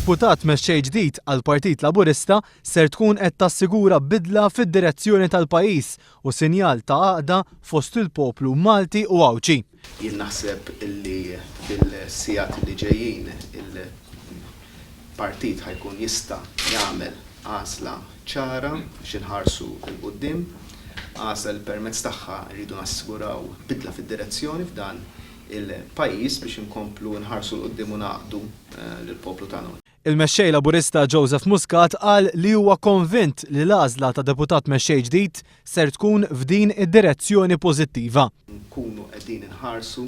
Deputat mexxej ġdid għall-Partit Laburista ser tkun qed tassigura bidla fid-direzzjoni tal-pajjiż u sinjal ta' għaqda fost il-poplu Malti u Awċi. Jien naħseb illi bil-sigħat li ġejjin il-partit ħajkun jista' jagħmel għażla ċara biex inħarsu l-quddiem, għażla li permezz tagħha rridu nassiguraw bidla fid-direzzjoni f'dan il-pajjiż biex inkomplu nħarsu l-quddiem u naqdu lill-poplu tagħna. Il-mexxej Laburista Joseph Muscat qal li huwa konvint li l-għażla ta' deputat mexxej ġdid ser tkun f'din id-direzzjoni pożittiva. Nkunu qegħdin inħarsu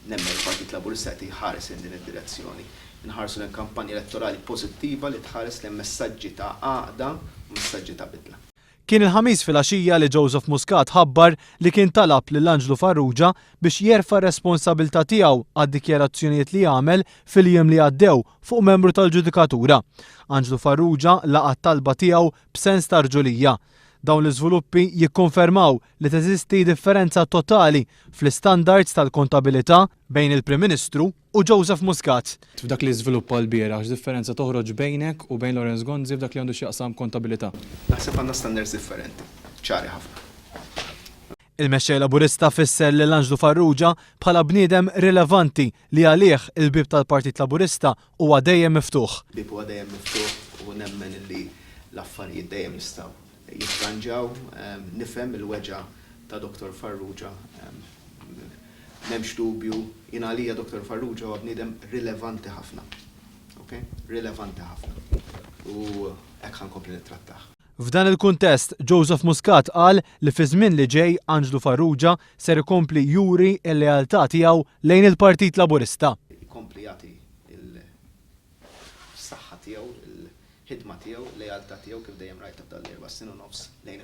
nemmen il-Partit Laburista qed jħares in din id-direzzjoni. Inħarsu lejn kampanja elettorali pożittiva li tħares lejn messaġġi ta' għaqda u messaġġi ta' bidla. Kien il-ħamis fil-għaxija li Joseph Muscat ħabbar li kien talab lil Angelo Farrugia biex jerfa' responsabilità tiegħu għad-dikjarazzjonijiet li għamel fil-jiem li għaddew fuq membru tal-ġudikatura. Angelo Farrugia laqa t-talba tiegħu b'sens ta' rġulija. Dawn l-iżviluppi jikkonfermaw li teżisti differenza totali fl-istandards tal-kontabilità bejn il-Prim Ministru u Joseph Muscat. F'dak li żviluppa l-bieraħ, x'differenza toħroġ bejnek u bejn Lawrence Gonzi f'dak li għandu x'jaqsam kontabilità? Naħseb għandna standards differenti, ċari ħafna. Il-mexxej Laburista fisser lil Angelo Farrugia bħala bniedem rilevanti li għalih il-bib tal-Partit Laburista huwa dejjem miftuħ. Bib huwa dejjem miftuħ u nemmen li l-affarijiet dejjem jistgħu jitranġaw, nifhem il-weġa ta' Dr. Farrugia. M'hemmx dubju, jien għalija Dr. Farrugia huwa bniedem rilevanti ħafna. Okay? Rilevanti ħafna. U hekk ħankompli nittrattah. F'dan il-kuntest, Joseph Muscat qal li fi żmien li ġej Angelo Farrugia ser ikompli juri l-lealtà tiegħu lejn il-Partit Laburista. Ikompli jagħti il-saħħa tiegħu, il-ħidma tiegħu, lealtà tiegħu kif dejjem rajta f'dan l-4 snin u nofs lejn